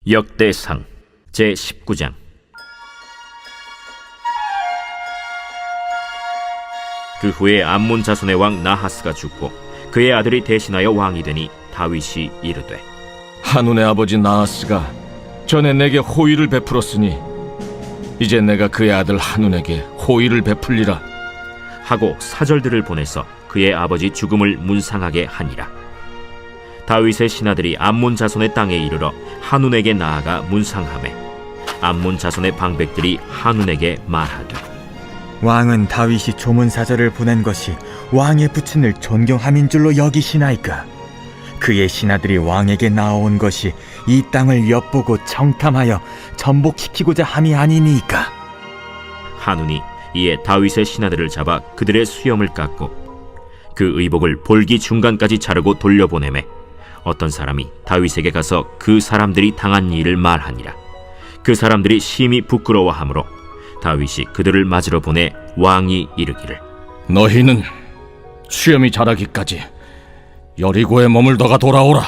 역대상 제19장. 그 후에 암몬 자손의 왕 나하스가 죽고 그의 아들이 대신하여 왕이 되니 다윗이 이르되, 한운의 아버지 나하스가 전에 내게 호의를 베풀었으니 이제 내가 그의 아들 한운에게 호의를 베풀리라 하고 사절들을 보내서 그의 아버지 죽음을 문상하게 하니라. 다윗의 신하들이 암몬 자손의 땅에 이르러 한운에게 나아가 문상하매 암몬 자손의 방백들이 한운에게 말하되, 왕은 다윗이 조문사절을 보낸 것이 왕의 부친을 존경함인 줄로 여기시나이까? 그의 신하들이 왕에게 나아온 것이 이 땅을 엿보고 정탐하여 전복시키고자 함이 아니니까? 한운이 이에 다윗의 신하들을 잡아 그들의 수염을 깎고 그 의복을 볼기 중간까지 자르고 돌려보내매 어떤 사람이 다윗에게 가서 그 사람들이 당한 일을 말하니라. 그 사람들이 심히 부끄러워하므로 다윗이 그들을 맞으러 보내 왕이 이르기를, 너희는 수염이 자라기까지 여리고에 머물다가 돌아오라.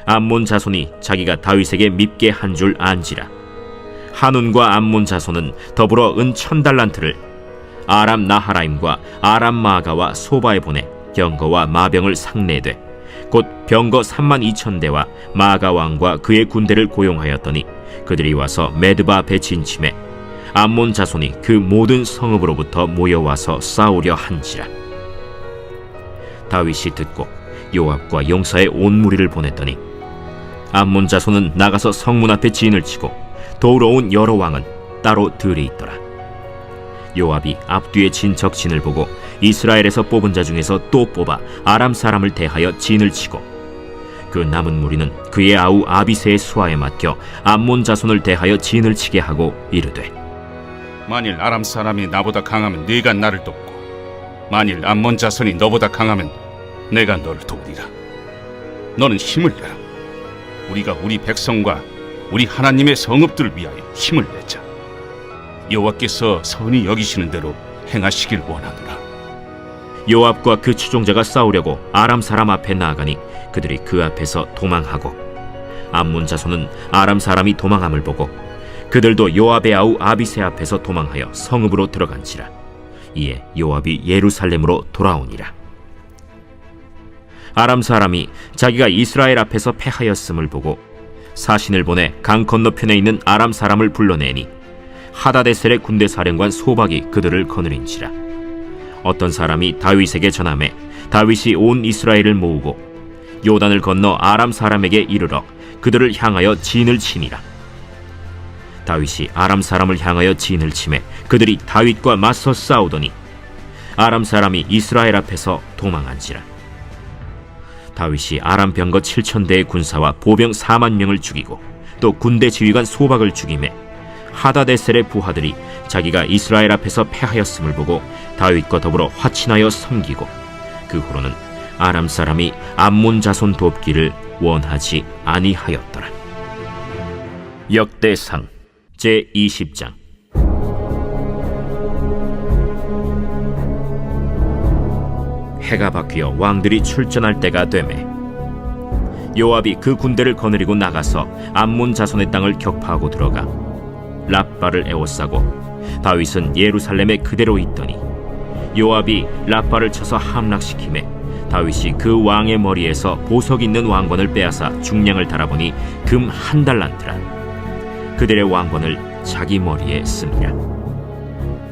암몬 자손이 자기가 다윗에게 밉게 한 줄 안지라. 한운과 암몬 자손은 더불어 은 1000달란트를 아람 나하라임과 아람 마아가와 소바에 보내 병거와 마병을 상내되 곧 병거 32,000대와 마아가 왕과 그의 군대를 고용하였더니 그들이 와서 메드바 앞에 진침해 암몬 자손이 그 모든 성읍으로부터 모여와서 싸우려 한지라. 다윗이 듣고 요압과 용사의 온 무리를 보냈더니 암몬 자손은 나가서 성문 앞에 진을 치고 도우러 온 여러 왕은 따로 들이 있더라. 요압이 앞뒤에 진척 진을 보고 이스라엘에서 뽑은 자 중에서 또 뽑아 아람 사람을 대하여 진을 치고 그 남은 무리는 그의 아우 아비새의 수하에 맡겨 암몬 자손을 대하여 진을 치게 하고 이르되, 만일 아람 사람이 나보다 강하면 네가 나를 돕고 만일 암몬 자손이 너보다 강하면 내가 너를 돕리라. 너는 힘을 내라. 우리가 우리 백성과 우리 하나님의 성읍들을 위하여 힘을 내자. 여호와께서 선히 여기시는 대로 행하시길 원하노라. 요압과 그 추종자가 싸우려고 아람 사람 앞에 나아가니 그들이 그 앞에서 도망하고 암몬 자손은 아람 사람이 도망함을 보고 그들도 요압의 아우 아비새 앞에서 도망하여 성읍으로 들어간지라. 이에 요압이 예루살렘으로 돌아오니라. 아람 사람이 자기가 이스라엘 앞에서 패하였음을 보고 사신을 보내 강 건너편에 있는 아람 사람을 불러내니 하다데셀의 군대 사령관 소박이 그들을 거느린지라. 어떤 사람이 다윗에게 전하매 다윗이 온 이스라엘을 모으고 요단을 건너 아람 사람에게 이르러 그들을 향하여 진을 치니라. 다윗이 아람 사람을 향하여 진을 치매 그들이 다윗과 맞서 싸우더니 아람 사람이 이스라엘 앞에서 도망한지라. 다윗이 아람 병거 7,000대의 군사와 보병 40,000명을 죽이고 또 군대 지휘관 소박을 죽이매 하다데셀의 부하들이 자기가 이스라엘 앞에서 패하였음을 보고 다윗과 더불어 화친하여 섬기고 그 후로는 아람 사람이 암몬 자손 돕기를 원하지 아니하였더라. 역대상 제20장. 해가 바뀌어 왕들이 출전할 때가 되매 요압이 그 군대를 거느리고 나가서 암몬 자손의 땅을 격파하고 들어가 랍바를 에워싸고 다윗은 예루살렘에 그대로 있더니 요압이 랍바를 쳐서 함락시키매 다윗이 그 왕의 머리에서 보석 있는 왕관을 빼앗아 중량을 달아보니 금 1달란트라. 그들의 왕관을 자기 머리에 씁니다.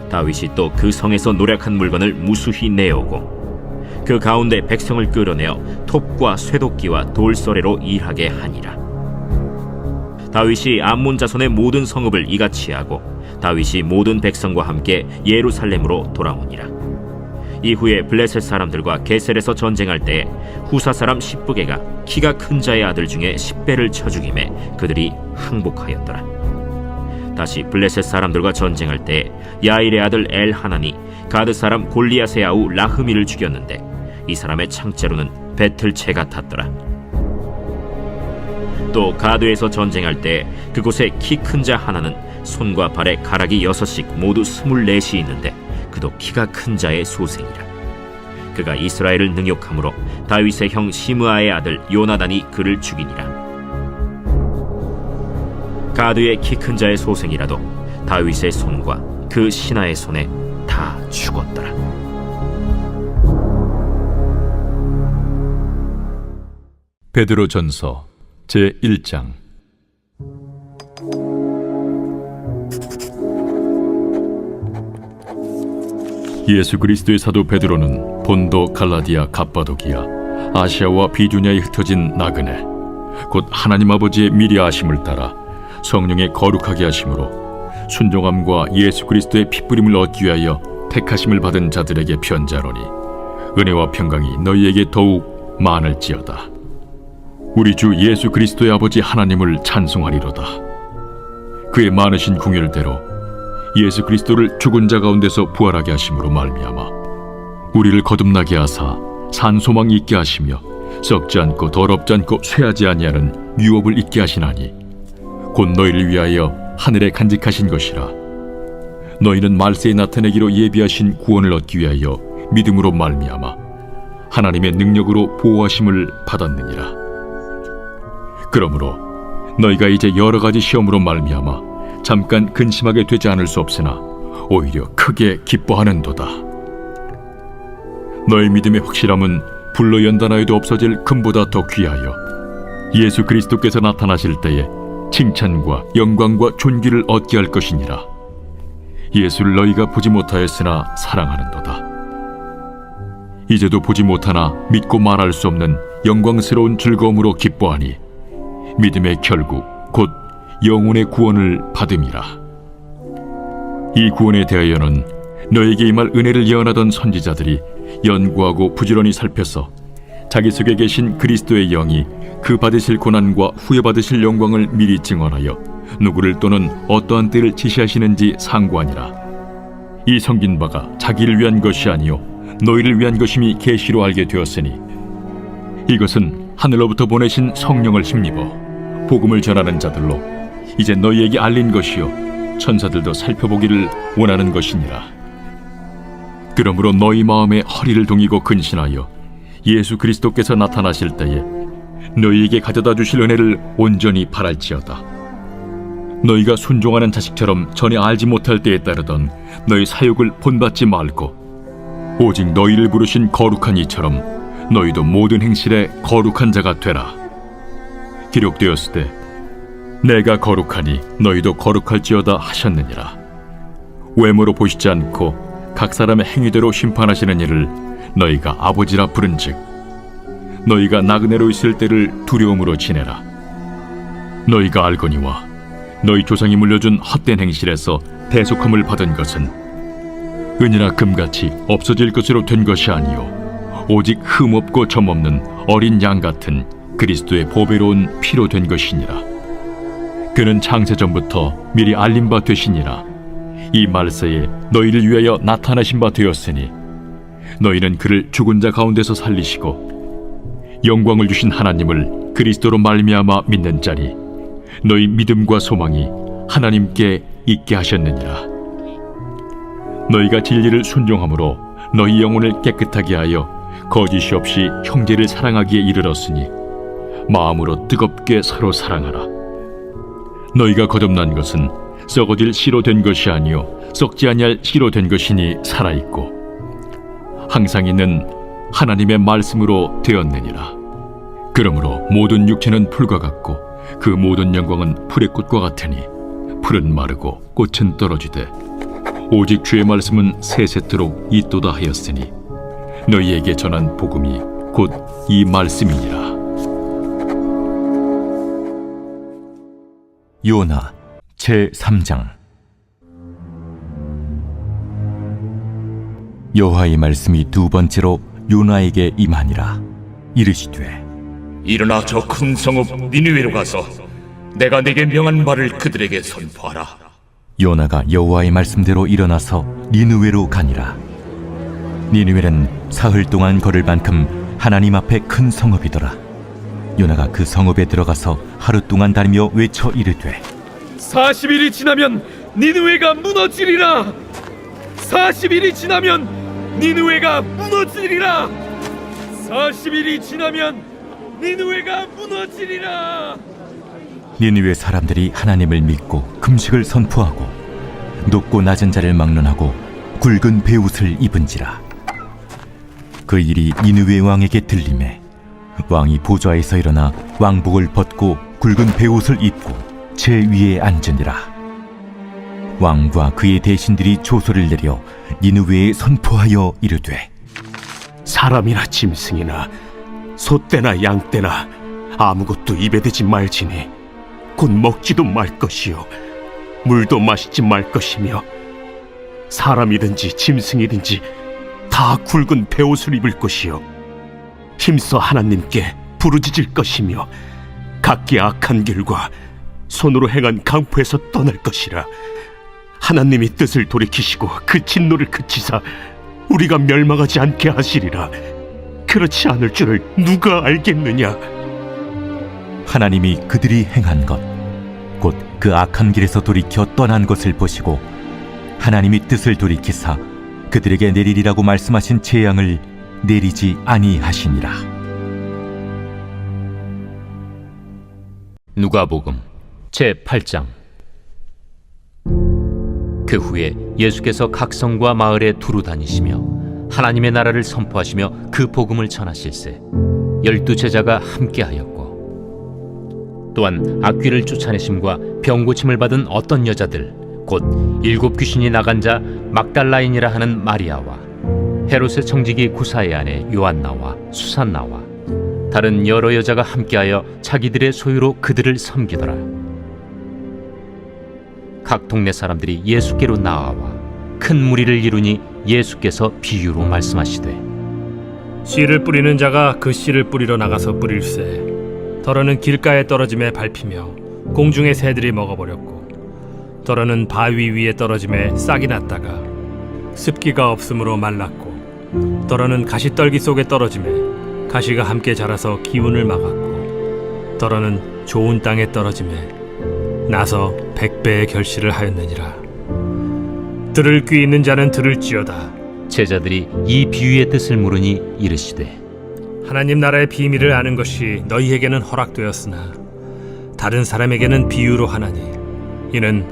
다윗이 또 그 성에서 노략한 물건을 무수히 내어오고 그 가운데 백성을 끌어내어 톱과 쇠도끼와 돌서래로 일하게 하니라. 다윗이 암몬 자손의 모든 성읍을 이같이 하고 다윗이 모든 백성과 함께 예루살렘으로 돌아오니라. 이후에 블레셋 사람들과 게셀에서 전쟁할 때에 후사 사람 십부게가 키가 큰 자의 아들 중에 10배를 쳐 죽이매 그들이 항복하였더라. 다시 블레셋 사람들과 전쟁할 때에 야일의 아들 엘하나니 가드 사람 골리앗의 아우 라흐미를 죽였는데 이 사람의 창자루는 배틀채 같았더라. 또 가드에서 전쟁할 때 그곳에 키 큰 자 하나는 손과 발에 가락이 6씩 모두 24이 있는데 그도 키가 큰 자의 소생이라. 그가 이스라엘을 능욕함으로 다윗의 형 시므아의 아들 요나단이 그를 죽이니라. 가드의 키 큰 자의 소생이라도 다윗의 손과 그 신하의 손에 다 죽었더라. 베드로전서 제1장. 예수 그리스도의 사도 베드로는 본도, 갈라디아, 갑바도기아, 아시아와 비두냐에 흩어진 나그네, 곧 하나님 아버지의 미리 아심을 따라 성령의 거룩하게 하심으로 순종함과 예수 그리스도의 핏부림을 얻기 위하여 택하심을 받은 자들에게 편지하노니, 은혜와 평강이 너희에게 더욱 많을지어다. 우리 주 예수 그리스도의 아버지 하나님을 찬송하리로다. 그의 많으신 궁율대로 예수 그리스도를 죽은 자 가운데서 부활하게 하심으로 말미암아 우리를 거듭나게 하사 산 소망 있게 하시며 썩지 않고 더럽지 않고 쇠하지 아니하는 유업을 있게 하시나니, 곧 너희를 위하여 하늘에 간직하신 것이라. 너희는 말세에 나타내기로 예비하신 구원을 얻기 위하여 믿음으로 말미암아 하나님의 능력으로 보호하심을 받았느니라. 그러므로 너희가 이제 여러 가지 시험으로 말미암아 잠깐 근심하게 되지 않을 수 없으나 오히려 크게 기뻐하는도다. 너희 믿음의 확실함은 불로 연단하여도 없어질 금보다 더 귀하여 예수 그리스도께서 나타나실 때에 칭찬과 영광과 존귀를 얻게 할 것이니라. 예수를 너희가 보지 못하였으나 사랑하는도다. 이제도 보지 못하나 믿고 말할 수 없는 영광스러운 즐거움으로 기뻐하니 믿음의 결국 곧 영혼의 구원을 받음이라. 이 구원에 대하여는 너에게 임할 은혜를 예언하던 선지자들이 연구하고 부지런히 살펴서 자기 속에 계신 그리스도의 영이 그 받으실 고난과 후에 받으실 영광을 미리 증언하여 누구를 또는 어떠한 때를 지시하시는지 상고하니라. 이 성긴 바가 자기를 위한 것이 아니요 너희를 위한 것임이 계시로 알게 되었으니, 이것은 하늘로부터 보내신 성령을 힘입어 복음을 전하는 자들로 이제 너희에게 알린 것이요 천사들도 살펴보기를 원하는 것이니라. 그러므로 너희 마음에 허리를 동이고 근신하여 예수 그리스도께서 나타나실 때에 너희에게 가져다 주실 은혜를 온전히 바랄지어다. 너희가 순종하는 자식처럼 전에 알지 못할 때에 따르던 너희 사욕을 본받지 말고 오직 너희를 부르신 거룩한 이처럼 너희도 모든 행실에 거룩한 자가 되라. 기록되었을 때 내가 거룩하니 너희도 거룩할지어다 하셨느니라. 외모로 보시지 않고 각 사람의 행위대로 심판하시는 이를 너희가 아버지라 부른즉 너희가 나그네로 있을 때를 두려움으로 지내라. 너희가 알거니와 너희 조상이 물려준 헛된 행실에서 대속함을 받은 것은 은이나 금같이 없어질 것으로 된 것이 아니요 오직 흠없고 점없는 어린 양 같은 그리스도의 보배로운 피로 된 것이니라. 그는 창세전부터 미리 알린 바 되시니라. 이 말세에 너희를 위하여 나타나신 바 되었으니 너희는 그를 죽은 자 가운데서 살리시고 영광을 주신 하나님을 그리스도로 말미암아 믿는 자니 너희 믿음과 소망이 하나님께 있게 하셨느니라. 너희가 진리를 순종함으로 너희 영혼을 깨끗하게 하여 거짓이 없이 형제를 사랑하기에 이르렀으니 마음으로 뜨겁게 서로 사랑하라. 너희가 거듭난 것은 썩어질 씨로 된 것이 아니요 썩지 아니할 씨로 된 것이니 살아있고 항상 있는 하나님의 말씀으로 되었느니라. 그러므로 모든 육체는 풀과 같고 그 모든 영광은 풀의 꽃과 같으니 풀은 마르고 꽃은 떨어지되 오직 주의 말씀은 세세토록 있도다 하였으니 너희에게 전한 복음이 곧 이 말씀이니라. 요나 제3장. 여호와의 말씀이 두 번째로 요나에게 임하니라. 이르시되 일어나 저 큰 성읍 니느웨로 가서 내가 내게 명한 말을 그들에게 선포하라. 요나가 여호와의 말씀대로 일어나서 니느웨로 가니라. 니느웨는 사흘 동안 걸을 만큼 하나님 앞에 큰 성읍이더라. 요나가 그 성읍에 들어가서 하루 동안 다니며 외쳐 이르되 40일이 지나면 니느웨가 무너지리라. 40일이 지나면 니느웨가 무너지리라. 40일이 지나면 니느웨가 무너지리라. 니느웨 사람들이 하나님을 믿고 금식을 선포하고 높고 낮은 자를 막론하고 굵은 베옷을 입은지라. 그 일이 니느웨 왕에게 들리매 왕이 보좌에서 일어나 왕복을 벗고 굵은 베옷을 입고 제 위에 앉으니라. 왕과 그의 대신들이 조소를 내려 니느웨에 선포하여 이르되, 사람이나 짐승이나 소떼나 양떼나 아무것도 입에 대지 말지니 곧 먹지도 말 것이요 물도 마시지 말 것이며 사람이든지 짐승이든지 다 굵은 베옷을 입을 것이요 힘써 하나님께 부르짖을 것이며 각기 악한 길과 손으로 행한 강포에서 떠날 것이라. 하나님이 뜻을 돌이키시고 그 진노를 그치사 우리가 멸망하지 않게 하시리라. 그렇지 않을 줄을 누가 알겠느냐. 하나님이 그들이 행한 것 곧 그 악한 길에서 돌이켜 떠난 것을 보시고 하나님이 뜻을 돌이키사 그들에게 내리리라고 말씀하신 재앙을 내리지 아니하시니라. 누가복음 제8장. 그 후에 예수께서 각 성과 마을에 두루 다니시며 하나님의 나라를 선포하시며 그 복음을 전하실세 12 제자가 함께하였고, 또한 악귀를 쫓아내심과 병 고침을 받은 어떤 여자들 곧 7 귀신이 나간 자 막달라인이라 하는 마리아와 헤롯의 청지기 구사의 아내 요한나와 수산나와 다른 여러 여자가 함께하여 자기들의 소유로 그들을 섬기더라. 각 동네 사람들이 예수께로 나아와 큰 무리를 이루니 예수께서 비유로 말씀하시되, 씨를 뿌리는 자가 그 씨를 뿌리러 나가서 뿌릴새 더러는 길가에 떨어짐에 밟히며 공중의 새들이 먹어버렸고 더러는 바위 위에 떨어짐에 싹이 났다가 습기가 없으므로 말랐고 더러는 가시떨기 속에 떨어짐에 가시가 함께 자라서 기운을 막았고 더러는 좋은 땅에 떨어짐에 나서 100배의 결실을 하였느니라. 들을 귀 있는 자는 들을지어다. 제자들이 이 비유의 뜻을 물으니 이르시되, 하나님 나라의 비밀을 아는 것이 너희에게는 허락되었으나 다른 사람에게는 비유로 하나니 이는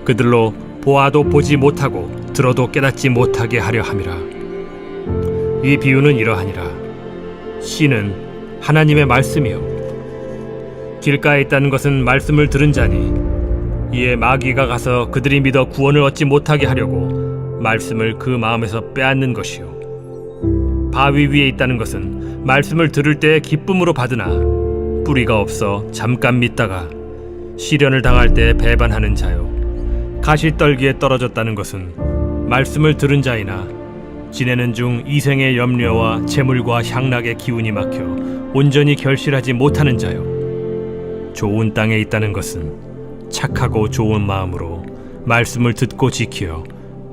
그들로 보아도 보지 못하고 들어도 깨닫지 못하게 하려 함이라. 이 비유는 이러하니라. 씨는 하나님의 말씀이요 길가에 있다는 것은 말씀을 들은 자니 이에 마귀가 가서 그들이 믿어 구원을 얻지 못하게 하려고 말씀을 그 마음에서 빼앗는 것이요 바위 위에 있다는 것은 말씀을 들을 때에 기쁨으로 받으나 뿌리가 없어 잠깐 믿다가 시련을 당할 때 배반하는 자요 가시떨기에 떨어졌다는 것은 말씀을 들은 자이나 지내는 중 이생의 염려와 재물과 향락의 기운이 막혀 온전히 결실하지 못하는 자요 좋은 땅에 있다는 것은 착하고 좋은 마음으로 말씀을 듣고 지키어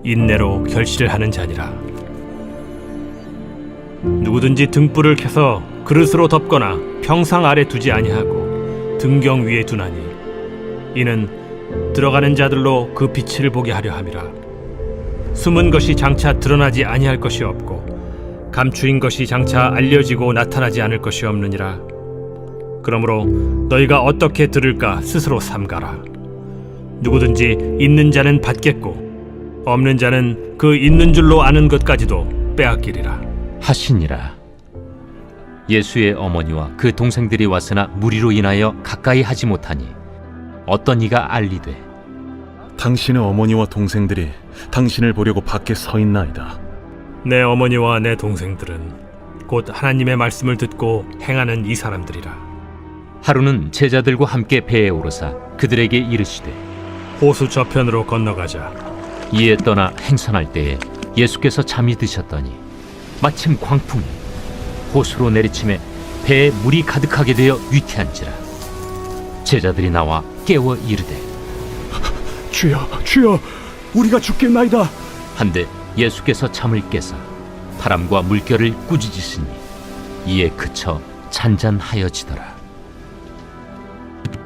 인내로 결실을 하는 자니라. 누구든지 등불을 켜서 그릇으로 덮거나 평상 아래 두지 아니하고 등경 위에 두나니 이는 들어가는 자들로 그 빛을 보게 하려 함이라. 숨은 것이 장차 드러나지 아니할 것이 없고 감추인 것이 장차 알려지고 나타나지 않을 것이 없느니라. 그러므로 너희가 어떻게 들을까 스스로 삼가라. 누구든지 있는 자는 받겠고 없는 자는 그 있는 줄로 아는 것까지도 빼앗기리라 하시니라. 예수의 어머니와 그 동생들이 왔으나 무리로 인하여 가까이 하지 못하니 어떤 이가 알리되, 당신의 어머니와 동생들이 당신을 보려고 밖에 서 있나이다. 내 어머니와 내 동생들은 곧 하나님의 말씀을 듣고 행하는 이 사람들이라. 하루는 제자들과 함께 배에 오르사 그들에게 이르시되, 호수 저편으로 건너가자. 이에 떠나 행선할 때에 예수께서 잠이 드셨더니 마침 광풍이 호수로 내리침에 배에 물이 가득하게 되어 위태한지라. 제자들이 나와 깨워 이르되, 주여, 주여, 우리가 죽겠나이다. 한데 예수께서 잠을 깨사 바람과 물결을 꾸짖으시니 이에 그쳐 잔잔하여지더라.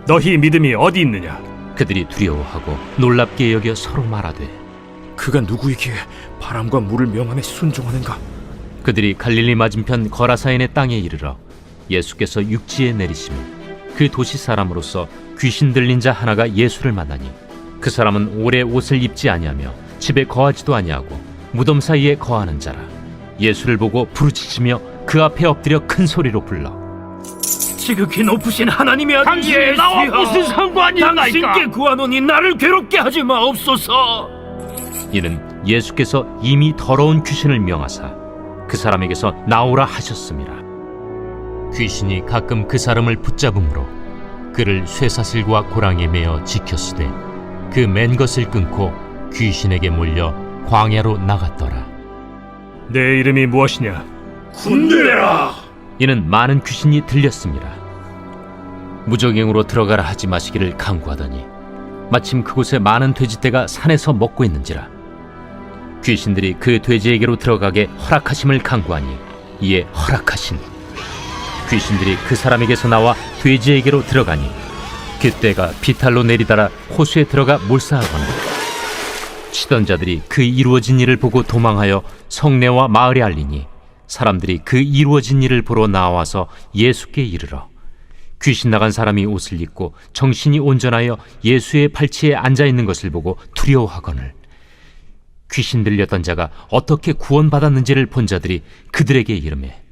너희 믿음이 어디 있느냐? 그들이 두려워하고 놀랍게 여겨 서로 말하되, 그가 누구이기에 바람과 물을 명함에 순종하는가? 그들이 갈릴리 맞은편 거라사인의 땅에 이르러 예수께서 육지에 내리시며 그 도시 사람으로서 귀신 들린 자 하나가 예수를 만나니 그 사람은 오래 옷을 입지 아니하며 집에 거하지도 아니하고 무덤 사이에 거하는 자라. 예수를 보고 부르짖으며 그 앞에 엎드려 큰 소리로 불러 지극히 높으신 하나님의 아들 당신이 나와 무슨 상관이 있나이까? 당신께 구하노니 나를 괴롭게 하지 마옵소서. 이는 예수께서 이미 더러운 귀신을 명하사 그 사람에게서 나오라 하셨습니다. 귀신이 가끔 그 사람을 붙잡음으로 그를 쇠사슬과 고랑에 매어 지켰으되 그 맨 것을 끊고 귀신에게 몰려 광야로 나갔더라. 내 이름이 무엇이냐? 군대라. 이는 많은 귀신이 들렸습니다. 무적행으로 들어가라 하지 마시기를 강구하더니 마침 그곳에 많은 돼지떼가 산에서 먹고 있는지라. 귀신들이 그 돼지에게로 들어가게 허락하심을 강구하니 이에 허락하시니 귀신들이 그 사람에게서 나와 돼지에게로 들어가니 그 떼가 비탈로 내리달아 호수에 들어가 몰사하거나 치던 자들이 그 이루어진 일을 보고 도망하여 성내와 마을에 알리니 사람들이 그 이루어진 일을 보러 나와서 예수께 이르러 귀신 나간 사람이 옷을 입고 정신이 온전하여 예수의 팔치에 앉아있는 것을 보고 두려워하거늘 귀신 들렸던 자가 어떻게 구원받았는지를 본 자들이 그들에게 이르매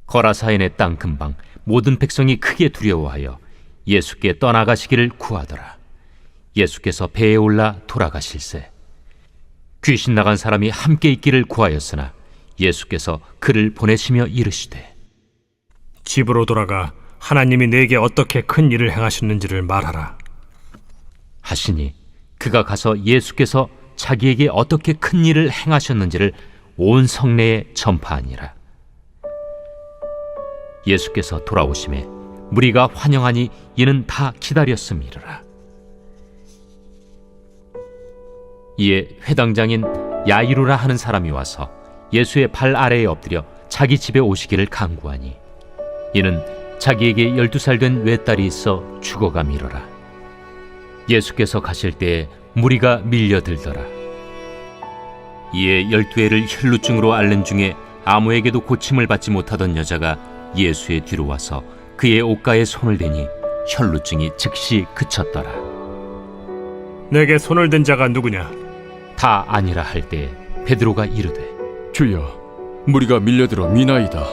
거라사인의 땅 근방 모든 백성이 크게 두려워하여 예수께 떠나가시기를 구하더라. 예수께서 배에 올라 돌아가실세 귀신 나간 사람이 함께 있기를 구하였으나 예수께서 그를 보내시며 이르시되 집으로 돌아가 하나님이 내게 어떻게 큰 일을 행하셨는지를 말하라 하시니 그가 가서 예수께서 자기에게 어떻게 큰 일을 행하셨는지를 온 성내에 전파하니라. 예수께서 돌아오심에 무리가 환영하니 이는 다 기다렸음이라. 이에 회당장인 야이루라 하는 사람이 와서 예수의 발 아래에 엎드려 자기 집에 오시기를 간구하니 이는 자기에게 12살 된 외딸이 있어 죽어가미러라. 예수께서 가실 때에 무리가 밀려들더라. 이에 12해를 혈루증으로 앓는 중에 아무에게도 고침을 받지 못하던 여자가 예수의 뒤로 와서 그의 옷가에 손을 대니 혈루증이 즉시 그쳤더라. 내게 손을 댄 자가 누구냐? 다 아니라 할 때에 베드로가 이르되 주여, 무리가 밀려들어 미나이다.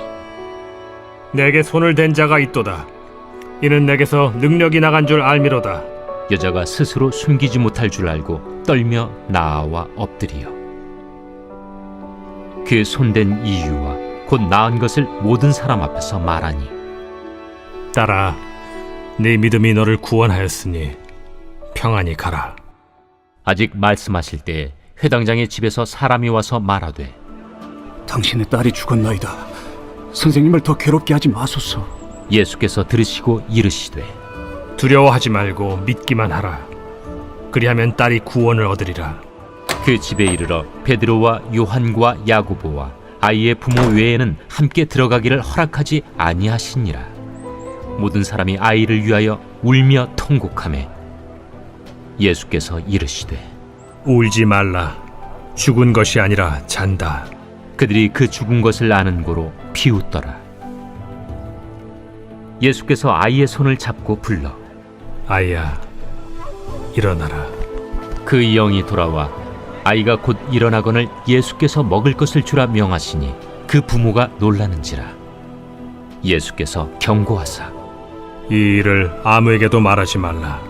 내게 손을 댄 자가 있도다. 이는 내게서 능력이 나간 줄 알미로다. 여자가 스스로 숨기지 못할 줄 알고 떨며 나아와 엎드리어 그 손댄 이유와 곧 나은 것을 모든 사람 앞에서 말하니 딸아, 네 믿음이 너를 구원하였으니 평안히 가라. 아직 말씀하실 때에 회당장의 집에서 사람이 와서 말하되 당신의 딸이 죽었나이다. 선생님을 더 괴롭게 하지 마소서. 예수께서 들으시고 이르시되 두려워하지 말고 믿기만 하라. 그리하면 딸이 구원을 얻으리라. 그 집에 이르러 베드로와 요한과 야고보와 아이의 부모 외에는 함께 들어가기를 허락하지 아니하시니라. 모든 사람이 아이를 위하여 울며 통곡하매 예수께서 이르시되 울지 말라. 죽은 것이 아니라 잔다. 그들이 그 죽은 것을 아는 고로 비웃더라. 예수께서 아이의 손을 잡고 불러 아이야, 일어나라. 그 영이 돌아와 아이가 곧 일어나거늘 예수께서 먹을 것을 주라 명하시니 그 부모가 놀라는지라. 예수께서 경고하사 이 일을 아무에게도 말하지 말라.